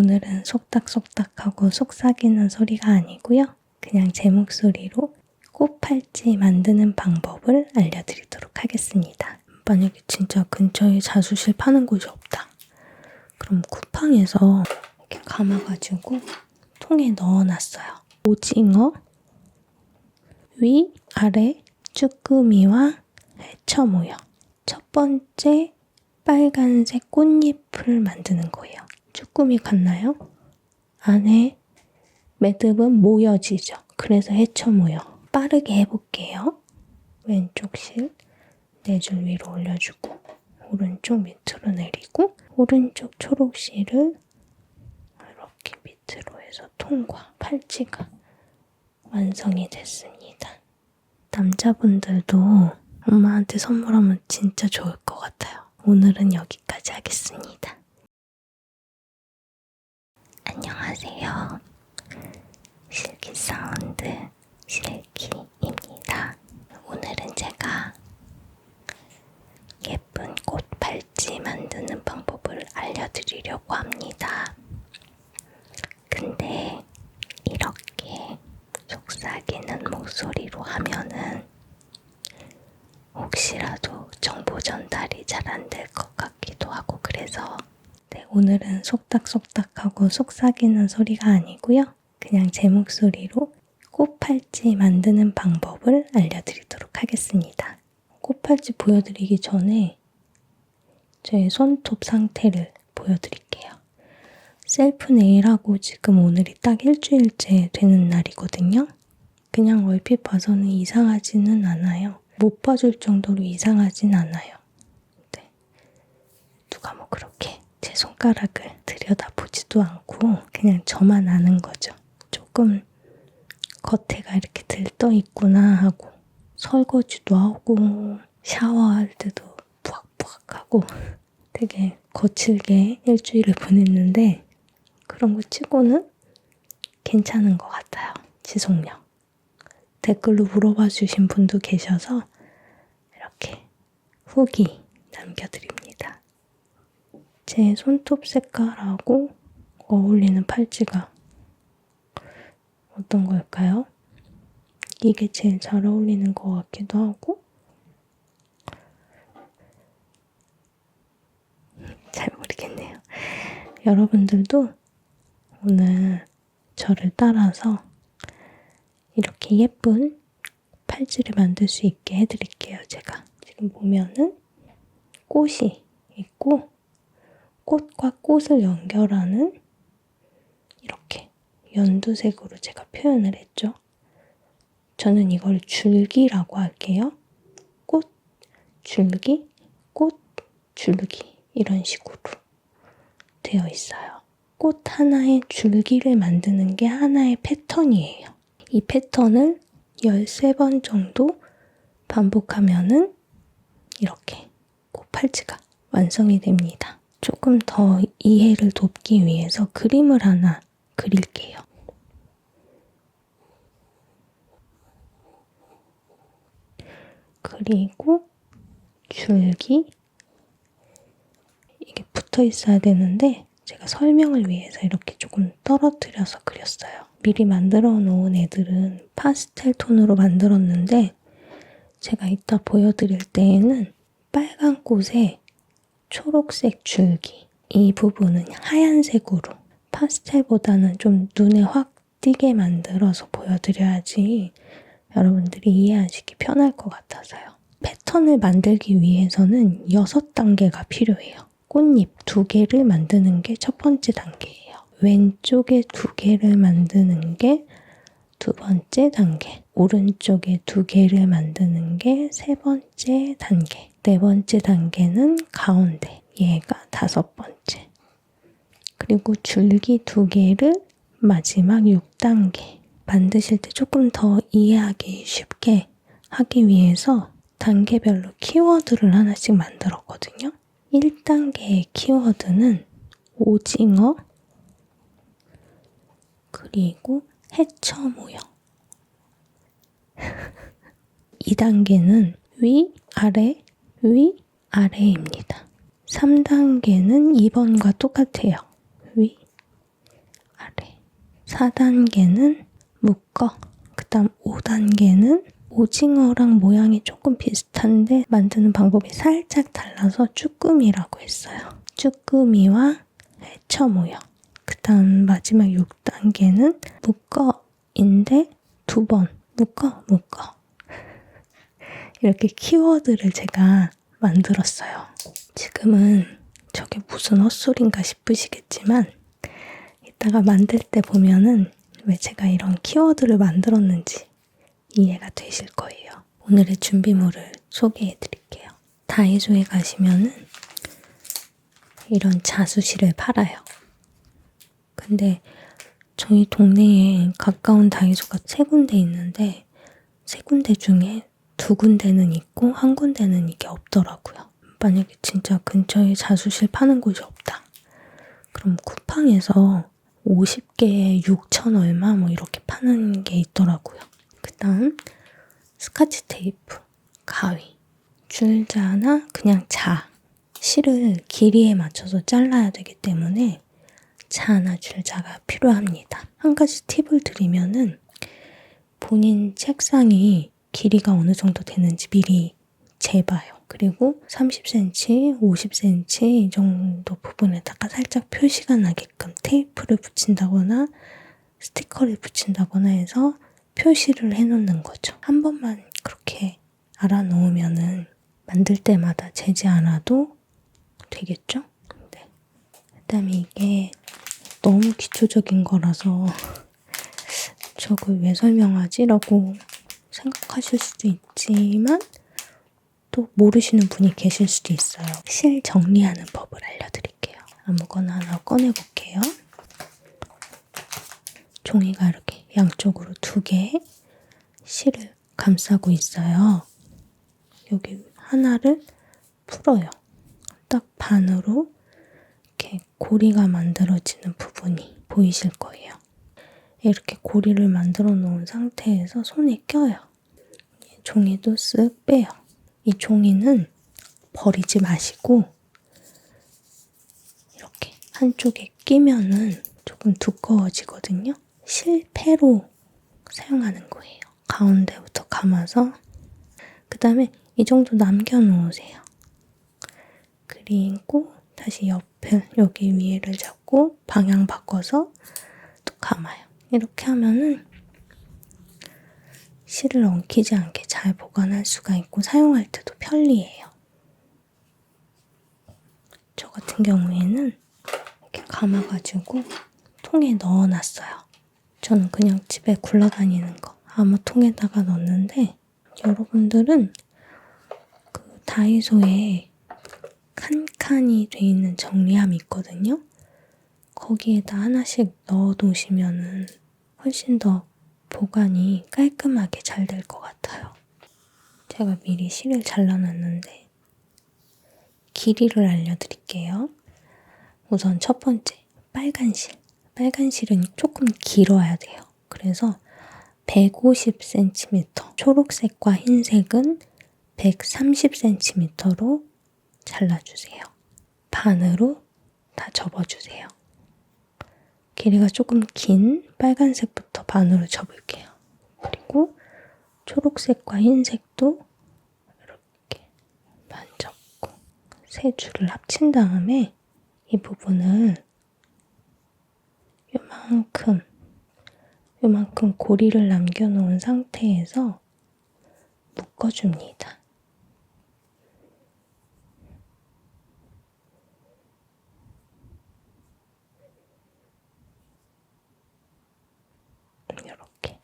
오늘은 속닥속닥하고 속삭이는 소리가 아니고요. 그냥 제 목소리로 꽃팔찌 만드는 방법을 알려드리도록 하겠습니다. 만약에 진짜 근처에 자수실 파는 곳이 없다. 그럼 쿠팡에서 이렇게 감아가지고 통에 넣어놨어요. 오징어, 위, 아래, 쭈꾸미와 해초 모형. 첫 번째 빨간색 꽃잎을 만드는 거예요. 쭈꾸미 같나요? 안에 매듭은 모여지죠. 그래서 해초 모형. 빠르게 해볼게요. 왼쪽 실 4줄 위로 올려주고 오른쪽 밑으로 내리고 오른쪽 초록 실을 이렇게 밑으로 해서 통과. 팔찌가 완성이 됐습니다. 남자분들도 엄마한테 선물하면 진짜 좋을 것 같아요. 오늘은 여기까지 하겠습니다. 안녕하세요. 실키 사운드 실키입니다. 오늘은 제가 예쁜 꽃 팔찌 만드는 방법을 알려드리려고 합니다. 근데 이렇게 속삭이는 목소리로 하면은 혹시라도 정보 전달이 잘 안 될 것 같기도 하고 그래서 오늘은 속닥속닥하고 속삭이는 소리가 아니고요. 그냥 제 목소리로 꽃팔찌 만드는 방법을 알려드리도록 하겠습니다. 꽃팔찌 보여드리기 전에 제 손톱 상태를 보여드릴게요. 셀프 네일하고 지금 오늘이 딱 일주일째 되는 날이거든요. 그냥 얼핏 봐서는 이상하지는 않아요. 못 봐줄 정도로 이상하진 않아요. 네. 누가 뭐 그렇게 제 손가락을 들여다보지도 않고 그냥 저만 아는 거죠. 조금 겉에가 이렇게 들떠 있구나 하고 설거지도 하고 샤워할 때도 부악부악하고 되게 거칠게 일주일을 보냈는데 그런 거 치고는 괜찮은 것 같아요. 지속력. 댓글로 물어봐 주신 분도 계셔서 이렇게 후기 남겨드립니다. 제 손톱 색깔하고 어울리는 팔찌가 어떤 걸까요? 이게 제일 잘 어울리는 것 같기도 하고 잘 모르겠네요. 여러분들도 오늘 저를 따라서 이렇게 예쁜 팔찌를 만들 수 있게 해드릴게요. 제가 지금 보면은 꽃이 있고 꽃과 꽃을 연결하는 이렇게 연두색으로 제가 표현을 했죠. 저는 이걸 줄기라고 할게요. 꽃, 줄기, 꽃, 줄기 이런 식으로 되어 있어요. 꽃 하나의 줄기를 만드는 게 하나의 패턴이에요. 이 패턴을 13번 정도 반복하면은 이렇게 꽃팔찌가 완성이 됩니다. 조금 더 이해를 돕기 위해서 그림을 하나 그릴게요. 그리고 줄기 이게 붙어 있어야 되는데 제가 설명을 위해서 이렇게 조금 떨어뜨려서 그렸어요. 미리 만들어 놓은 애들은 파스텔 톤으로 만들었는데 제가 이따 보여드릴 때에는 빨간 꽃에 초록색 줄기 이 부분은 하얀색으로 파스텔보다는 좀 눈에 확 띄게 만들어서 보여드려야지 여러분들이 이해하시기 편할 것 같아서요. 패턴을 만들기 위해서는 6단계가 필요해요. 꽃잎 2개를 만드는 게 첫 번째 단계예요. 왼쪽에 2개를 만드는 게 2번째 단계, 오른쪽에 2개를 만드는 게 3번째 단계, 4번째 단계는 가운데, 얘가 5번째. 그리고 줄기 2개를 마지막 6단계. 만드실 때 조금 더 이해하기 쉽게 하기 위해서 단계별로 키워드를 하나씩 만들었거든요. 1단계의 키워드는 오징어, 그리고 해초 모형. 2단계는 위, 아래, 위, 아래입니다. 3단계는 2번과 똑같아요. 위, 4단계는 묶어. 그 다음 5단계는 오징어랑 모양이 조금 비슷한데 만드는 방법이 살짝 달라서 쭈꾸미라고 했어요. 쭈꾸미와 해쳐 모여. 그 다음 마지막 6단계는 묶어인데 2번 묶어. 이렇게 키워드를 제가 만들었어요. 지금은 저게 무슨 헛소리인가 싶으시겠지만 이따가 만들 때 보면은 왜 제가 이런 키워드를 만들었는지 이해가 되실 거예요. 오늘의 준비물을 소개해 드릴게요. 다이소에 가시면은 이런 자수실을 팔아요. 근데 저희 동네에 가까운 다이소가 3군데 있는데 3군데 중에 2군데는 있고 1군데는 이게 없더라고요. 만약에 진짜 근처에 자수실 파는 곳이 없다. 그럼 쿠팡에서 50개에 6천 얼마 뭐 이렇게 파는 게 있더라고요. 그 다음 스카치 테이프, 가위, 줄자나 그냥 자. 실을 길이에 맞춰서 잘라야 되기 때문에 자나 줄자가 필요합니다. 한 가지 팁을 드리면은 본인 책상이 길이가 어느 정도 되는지 미리 재봐요. 그리고 30cm, 50cm 이 정도 부분에다가 살짝 표시가 나게끔 테이프를 붙인다거나 스티커를 붙인다거나 해서 표시를 해놓는 거죠. 한 번만 그렇게 알아놓으면은 만들 때마다 재지 않아도 되겠죠? 네. 그다음에 이게 너무 기초적인 거라서 저걸 왜 설명하지라고 생각하실 수도 있지만 또 모르시는 분이 계실 수도 있어요. 실 정리하는 법을 알려드릴게요. 아무거나 하나 꺼내볼게요. 종이가 이렇게 양쪽으로 2개 실을 감싸고 있어요. 여기 하나를 풀어요. 딱 반으로 이렇게 고리가 만들어지는 부분이 보이실 거예요. 이렇게 고리를 만들어 놓은 상태에서 손에 껴요. 종이도 쓱 빼요. 이 종이는 버리지 마시고 이렇게 한쪽에 끼면은 조금 두꺼워지거든요. 실패로 사용하는 거예요. 가운데부터 감아서 그 다음에 이 정도 남겨놓으세요. 그리고 다시 옆에 여기 위에를 잡고 방향 바꿔서 또 감아요. 이렇게 하면은 실을 엉키지 않게 잘 보관할 수가 있고 사용할 때도 편리해요. 저 같은 경우에는 이렇게 감아가지고 통에 넣어놨어요. 저는 그냥 집에 굴러다니는 거 아무 통에다가 넣는데 여러분들은 그 다이소에 칸칸이 돼 있는 정리함이 있거든요. 거기에다 하나씩 넣어두시면은 훨씬 더 보관이 깔끔하게 잘 될 것 같아요. 제가 미리 실을 잘라놨는데 길이를 알려드릴게요. 우선 첫 번째, 빨간 실. 빨간 실은 조금 길어야 돼요. 그래서 150cm, 초록색과 흰색은 130cm로 잘라주세요. 반으로 다 접어주세요. 길이가 조금 긴 빨간색부터 반으로 접을게요. 그리고 초록색과 흰색도 이렇게 반 접고 세 줄을 합친 다음에 이 부분을 요만큼 고리를 남겨놓은 상태에서 묶어줍니다. 이렇게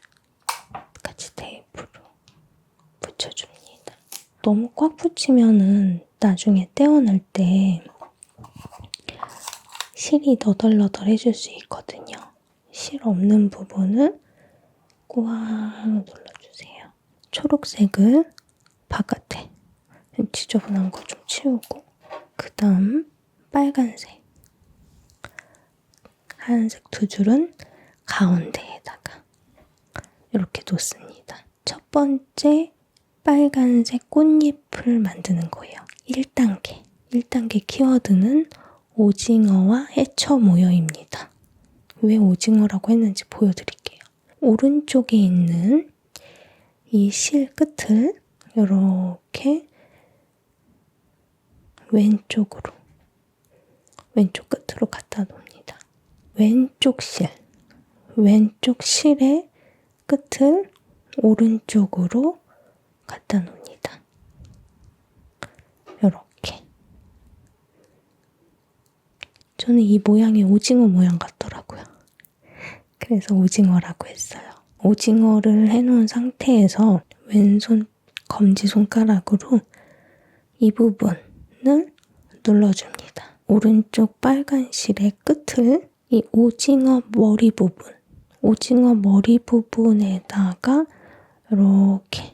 같이 테이프로 붙여줍니다. 너무 꽉 붙이면은 나중에 떼어낼 때 실이 너덜너덜해질 수 있거든요. 실 없는 부분은 꽉 눌러주세요. 초록색을 바깥에 지저분한 거 좀 치우고 그 다음 빨간색 하얀색 2줄은 가운데에다가 이렇게 놓습니다. 첫 번째 빨간색 꽃잎을 만드는 거예요. 1단계 키워드는 오징어와 해쳐 모여입니다. 왜 오징어라고 했는지 보여드릴게요. 오른쪽에 있는 이 실 끝을 이렇게 왼쪽 끝으로 갖다 놓습니다. 왼쪽 실의 끝을 오른쪽으로 갖다 놓습니다. 이렇게. 저는 이 모양이 오징어 모양 같더라고요. 그래서 오징어라고 했어요. 오징어를 해놓은 상태에서 왼손 검지손가락으로 이 부분을 눌러줍니다. 오른쪽 빨간 실의 끝을 이 오징어 머리 부분에다가 이렇게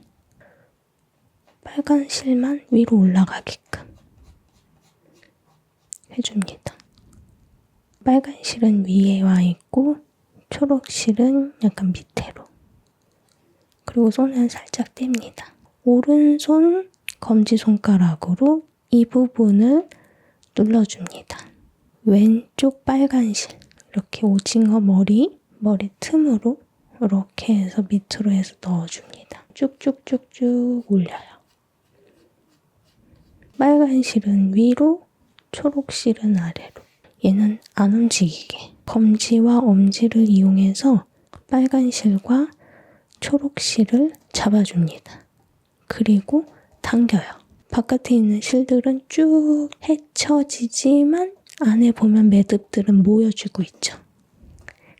빨간 실만 위로 올라가게끔 해줍니다. 빨간 실은 위에 와 있고 초록 실은 약간 밑으로. 그리고 손을 살짝 뗍니다. 오른손 검지손가락으로 이 부분을 눌러줍니다. 왼쪽 빨간 실, 이렇게 오징어 머리 틈으로 이렇게 해서 밑으로 해서 넣어줍니다. 쭉쭉쭉쭉 올려요. 빨간 실은 위로, 초록 실은 아래로. 얘는 안 움직이게 검지와 엄지를 이용해서 빨간 실과 초록 실을 잡아줍니다. 그리고 당겨요. 바깥에 있는 실들은 쭉 헤쳐지지만 안에 보면 매듭들은 모여주고 있죠.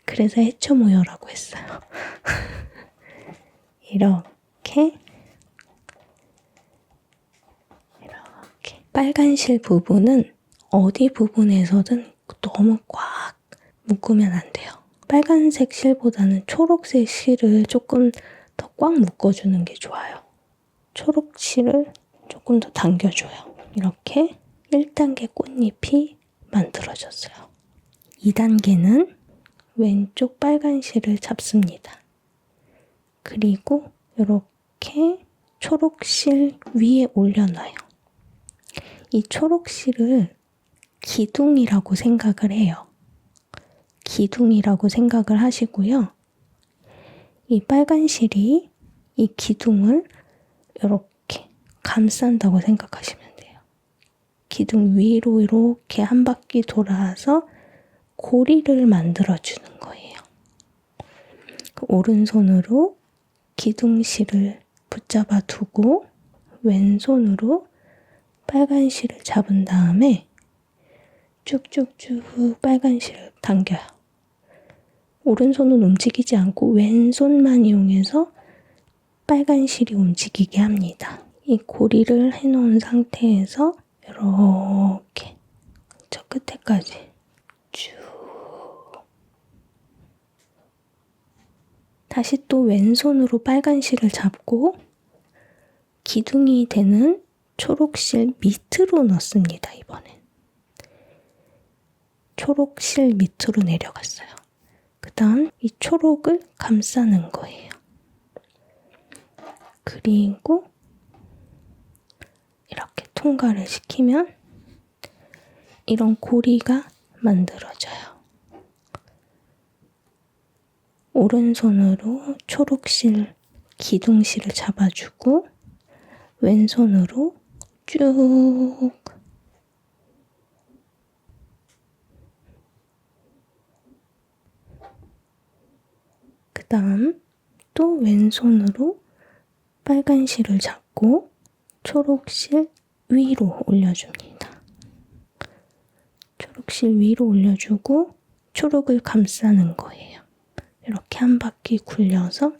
그래서 헤쳐 모여라고 했어요. 이렇게 빨간 실 부분은 어디 부분에서든 너무 꽉 묶으면 안 돼요. 빨간색 실보다는 초록색 실을 조금 더 꽉 묶어주는 게 좋아요. 초록 실을 조금 더 당겨줘요. 이렇게 1단계 꽃잎이 만들어졌어요. 2단계는 왼쪽 빨간 실을 잡습니다. 그리고 이렇게 초록 실 위에 올려놔요. 이 초록 실을 기둥이라고 생각을 해요. 기둥이라고 생각을 하시고요. 이 빨간 실이 이 기둥을 이렇게 감싼다고 생각하시면 돼요. 기둥 위로 이렇게 한 바퀴 돌아서 고리를 만들어주는 거예요. 오른손으로 기둥실을 붙잡아 두고 왼손으로 빨간 실을 잡은 다음에 쭉쭉쭉 빨간 실을 당겨요. 오른손은 움직이지 않고 왼손만 이용해서 빨간 실이 움직이게 합니다. 이 고리를 해놓은 상태에서 이렇게 저 끝에까지 쭉 다시 또 왼손으로 빨간 실을 잡고 기둥이 되는 초록실 밑으로 넣습니다. 이번엔 초록실 밑으로 내려갔어요. 그 다음 이 초록을 감싸는 거예요. 그리고 이렇게 통과를 시키면 이런 고리가 만들어져요. 오른손으로 초록실 기둥실을 잡아주고 왼손으로 쭉 그 다음 또 왼손으로 빨간 실을 잡고 초록실 위로 올려줍니다. 초록실 위로 올려주고 초록을 감싸는 거예요. 이렇게 한 바퀴 굴려서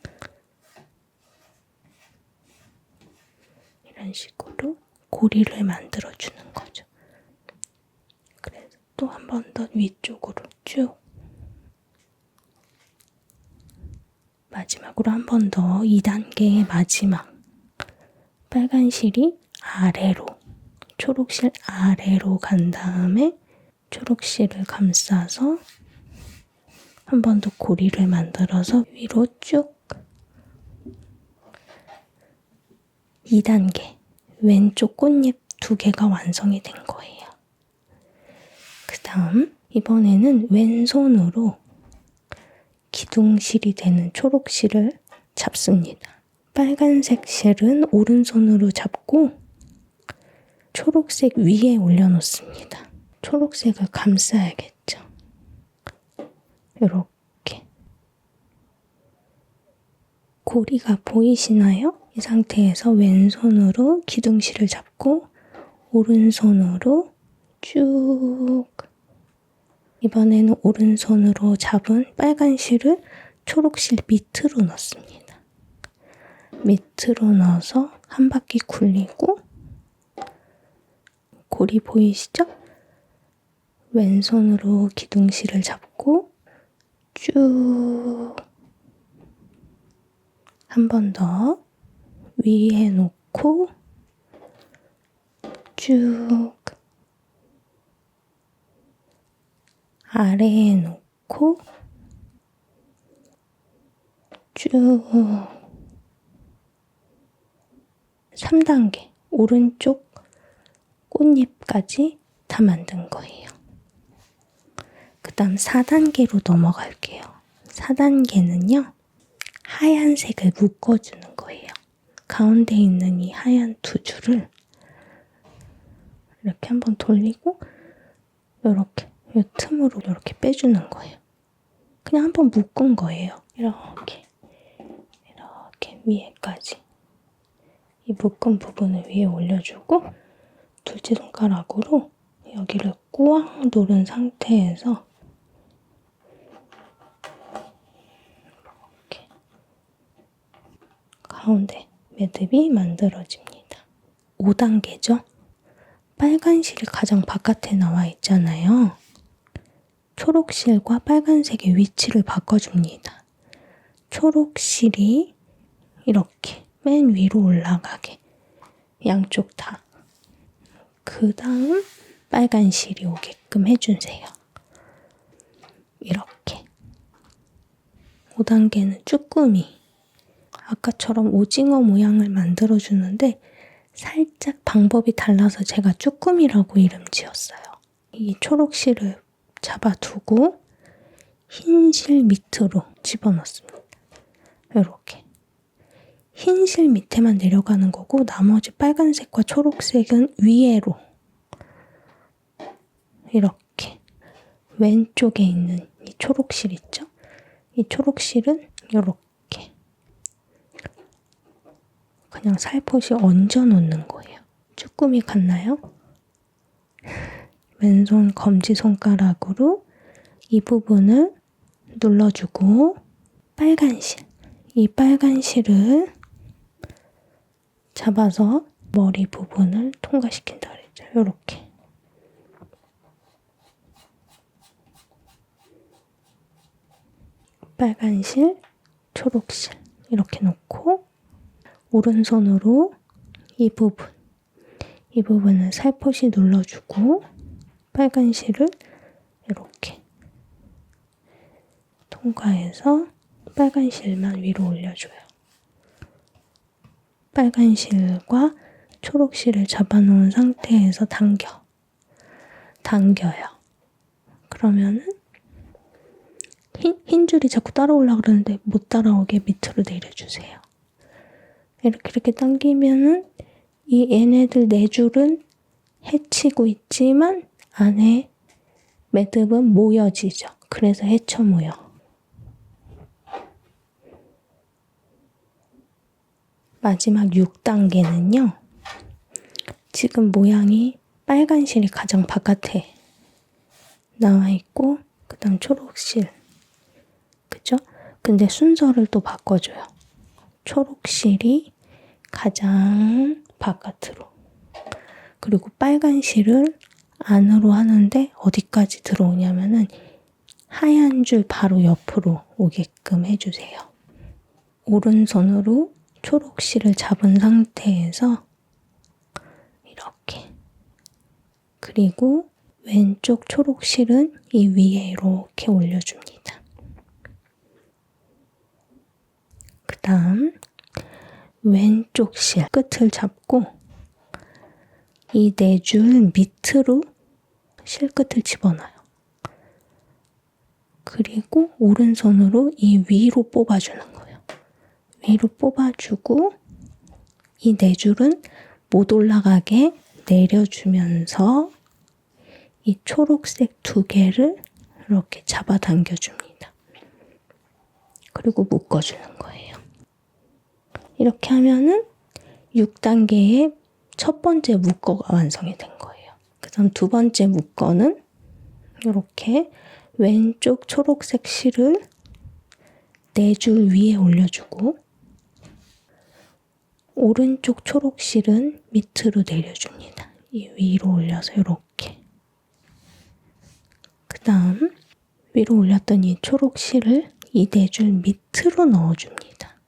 이런 식으로 고리를 만들어주는 거죠. 그래서 또 한 번 더 위쪽으로 쭉 마지막으로 한 번 더 2단계의 마지막 빨간 실이 아래로 초록실 아래로 간 다음에 초록실을 감싸서 한 번 더 고리를 만들어서 위로 쭉 2단계 왼쪽 꽃잎 2개가 완성이 된 거예요. 그 다음 이번에는 왼손으로 기둥실이 되는 초록실을 잡습니다. 빨간색 실은 오른손으로 잡고 초록색 위에 올려놓습니다. 초록색을 감싸야겠죠. 이렇게. 고리가 보이시나요? 이 상태에서 왼손으로 기둥실을 잡고 오른손으로 쭉. 이번에는 오른손으로 잡은 빨간 실을 초록실 밑으로 넣습니다. 밑으로 넣어서 한 바퀴 굴리고, 고리 보이시죠? 왼손으로 기둥실을 잡고 쭉. 한 번 더 위에 놓고 쭉. 아래에 놓고 쭉. 3단계 오른쪽 꽃잎까지 다 만든 거예요. 그 다음 4단계로 넘어갈게요. 4단계는요. 하얀색을 묶어주는 거예요. 가운데 있는 이 하얀 두 줄을 이렇게 한번 돌리고 이렇게 이 틈으로 이렇게 빼주는 거예요. 그냥 한번 묶은 거예요. 이렇게 위에까지 이 묶은 부분을 위에 올려주고 둘째 손가락으로 여기를 꽉 누른 상태에서 이렇게 가운데 매듭이 만들어집니다. 5단계죠. 빨간 실이 가장 바깥에 나와 있잖아요. 초록실과 빨간색의 위치를 바꿔줍니다. 초록실이 이렇게 맨 위로 올라가게 양쪽 다. 그 다음 빨간 실이 오게끔 해주세요. 이렇게. 5단계는 쭈꾸미. 아까처럼 오징어 모양을 만들어주는데 살짝 방법이 달라서 제가 쭈꾸미라고 이름 지었어요. 이 초록실을 잡아두고 흰 실 밑으로 집어넣습니다. 이렇게. 흰 실 밑에만 내려가는 거고 나머지 빨간색과 초록색은 위에로 이렇게. 왼쪽에 있는 이 초록실 있죠? 이 초록실은 이렇게 그냥 살포시 얹어 놓는 거예요. 쭈꾸미 같나요? 왼손 검지손가락으로 이 부분을 눌러주고 빨간 실, 이 빨간 실을 잡아서 머리 부분을 통과시킨다 그랬죠. 이렇게. 빨간 실, 초록 실 이렇게 놓고 오른손으로 이 부분을 살포시 눌러주고 빨간 실을 이렇게 통과해서 빨간 실만 위로 올려줘요. 빨간 실과 초록 실을 잡아놓은 상태에서 당겨요. 그러면은 흰 줄이 자꾸 따라오려고 그러는데 못 따라오게 밑으로 내려주세요. 이렇게 당기면은 이 얘네들 4줄은 헤치고 있지만 안에 매듭은 모여지죠. 그래서 헤쳐 모여. 마지막 6단계는요. 지금 모양이 빨간 실이 가장 바깥에 나와 있고 그 다음 초록실. 그죠? 근데 순서를 또 바꿔줘요. 초록실이 가장 바깥으로. 그리고 빨간 실을 안으로 하는데 어디까지 들어오냐면은 하얀 줄 바로 옆으로 오게끔 해주세요. 오른손으로 초록실을 잡은 상태에서 이렇게. 그리고 왼쪽 초록실은 이 위에 이렇게 올려줍니다. 그 다음 왼쪽 실 끝을 잡고 이 4줄 밑으로 실끝을 집어넣어요. 그리고 오른손으로 이 위로 뽑아주는 거예요. 위로 뽑아주고 이 네 줄은 못 올라가게 내려주면서 이 초록색 두 개를 이렇게 잡아당겨줍니다. 그리고 묶어주는 거예요. 이렇게 하면은 6단계의 첫 번째 묶어가 완성이 된 거예요. 그 다음 두 번째 묶어는 이렇게 왼쪽 초록색 실을 4줄 위에 올려주고 오른쪽 초록 실은 밑으로 내려줍니다. 이 위로 올려서 이렇게. 그 다음 위로 올렸던 이 초록 실을 이 4줄 밑으로 넣어줍니다.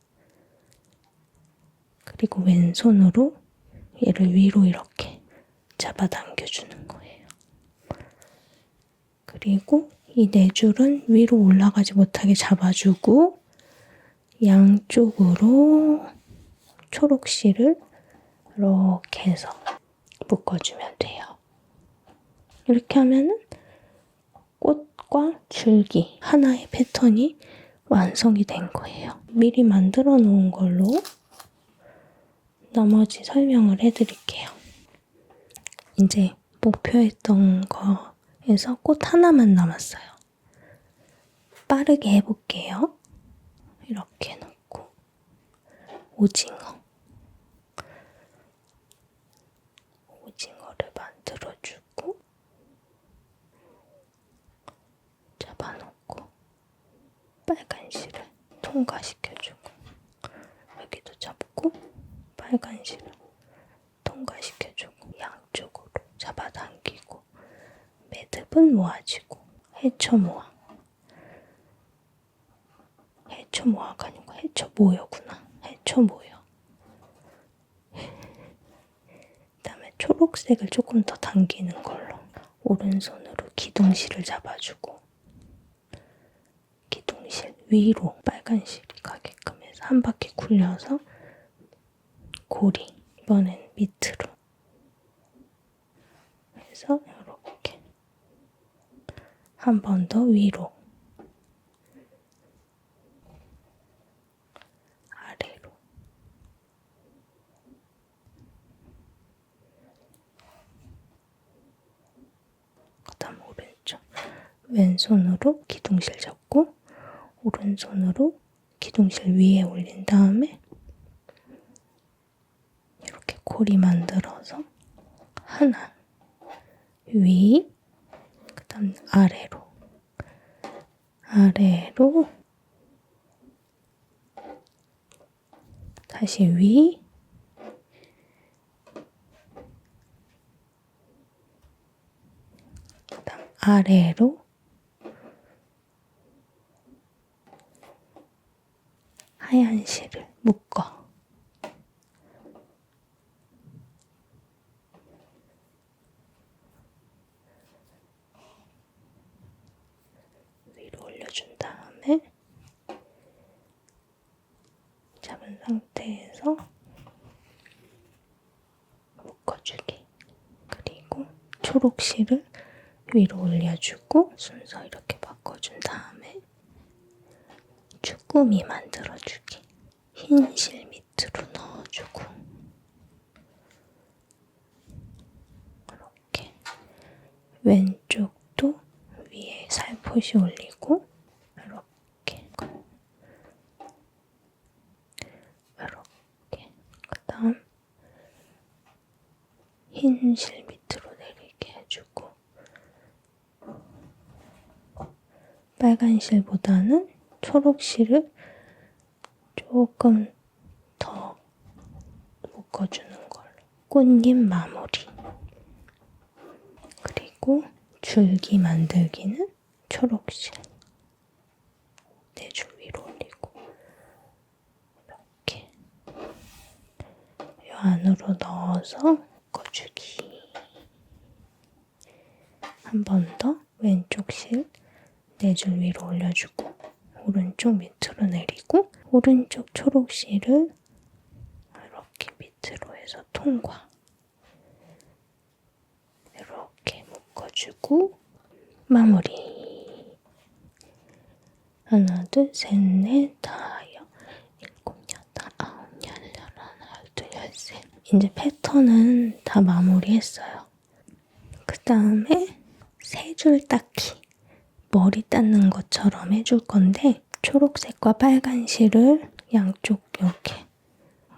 그리고 왼손으로 얘를 위로 이렇게 잡아당겨주는 거예요. 그리고 이 4줄은 위로 올라가지 못하게 잡아주고 양쪽으로 초록실을 이렇게 해서 묶어주면 돼요. 이렇게 하면은 꽃과 줄기 하나의 패턴이 완성이 된 거예요. 미리 만들어 놓은 걸로 나머지 설명을 해드릴게요. 이제 목표했던 거에서 꽃 하나만 남았어요. 빠르게 해볼게요. 이렇게 놓고 오징어를 만들어주고 잡아놓고 빨간 실을 통과시켜주고 여기도 잡고 빨간 실을 통과시켜주고 양쪽으로 잡아당기고 매듭은 모아지고 해초모아가 아니고 해초모여구나. 해초모여. 그다음에 초록색을 조금 더 당기는 걸로 오른손으로 기둥실을 잡아주고 기둥실 위로 빨간 실이 가게끔 해서 한 바퀴 굴려서 고리 이번엔 밑으로 해서 이렇게 한 번 더 위로 아래로 그다음 오른쪽 왼손으로 기둥실 잡고 오른손으로 기둥실 위에 올린 다음에 이렇게 고리 만들어서 하나 위 그다음 아래로 다시 위 그다음 아래로 하얀 실을 묶어 위로 올려준 다음에 잡은 상태에서 묶어주기 그리고 초록실을 위로 올려주고 순서 이렇게 바꿔준 다음에 쭈꾸미 만들어주기 흰 실 밑으로 넣어주고 이렇게 왼쪽도 위에 살포시 올리고 이렇게 그 다음 흰 실 밑으로 내리게 해주고 빨간 실보다는 초록 실을 조금 더 묶어주는 걸로 꽃잎 마무리 그리고 줄기 만들기는 초록실 4줄 위로 올리고 이렇게 이 안으로 넣어서 묶어주기 한 번 더 왼쪽 실 4줄 위로 올려주고 오른쪽 밑으로 내리고 오른쪽 초록실을 이렇게 밑으로 해서 통과 이렇게 묶어주고 마무리 하나, 둘, 셋, 넷, 다, 일곱, 여덟, 아홉, 열, 열하나, 열둘, 열셋. 이제 패턴은 다 마무리했어요. 그 다음에 세 줄 닦기. 머리 닦는 것처럼 해줄 건데 초록색과 빨간 실을 양쪽 이렇게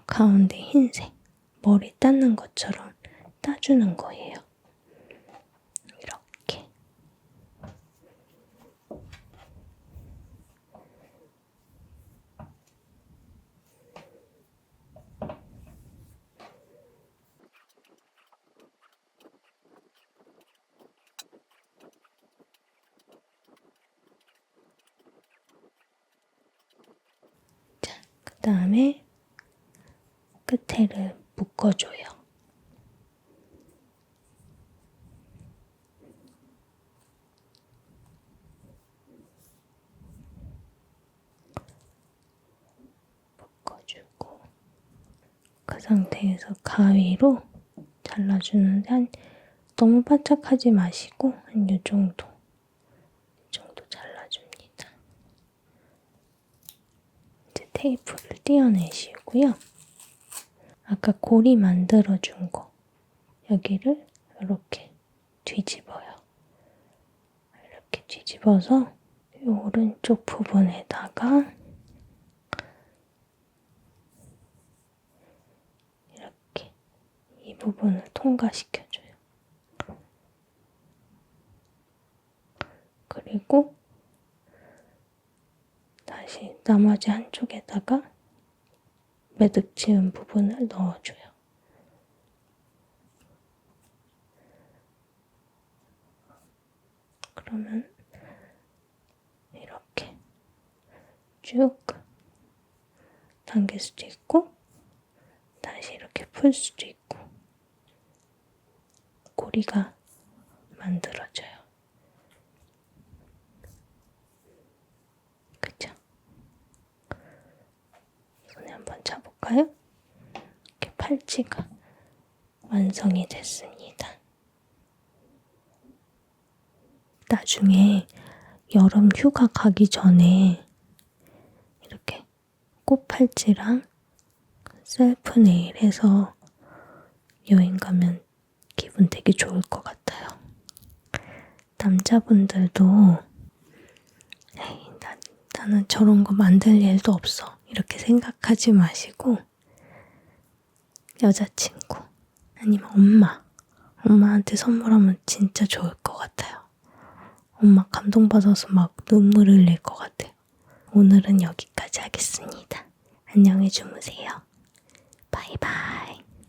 가운데 흰색 머리 닦는 것처럼 따주는 거예요. 이렇게. 자, 그 다음에 끝에를 묶어줘요. 묶어주고 그 상태에서 가위로 잘라주는데 너무 바짝하지 마시고 한 이 정도 잘라줍니다. 이제 테이프를 떼어내시고요. 아까 고리 만들어준 거 여기를 이렇게 뒤집어요. 이렇게 뒤집어서 이 오른쪽 부분에다가 이렇게 이 부분을 통과시켜줘요. 그리고 다시 나머지 한쪽에다가 매듭 지은 부분을 넣어줘요. 그러면 이렇게 쭉 당길 수도 있고 다시 이렇게 풀 수도 있고 고리가 만들어져요. 그쵸? 손에 한번 잡을까요? 이렇게 팔찌가 완성이 됐습니다. 나중에 여름 휴가 가기 전에 이렇게 꽃팔찌랑 셀프 네일 해서 여행 가면 기분 되게 좋을 것 같아요. 남자분들도 에이, 나는 저런 거 만들 일도 없어 이렇게 생각하지 마시고 여자친구 아니면 엄마한테 선물하면 진짜 좋을 것 같아요. 엄마 감동받아서 막 눈물 흘릴 것 같아요. 오늘은 여기까지 하겠습니다. 안녕히 주무세요. 바이바이.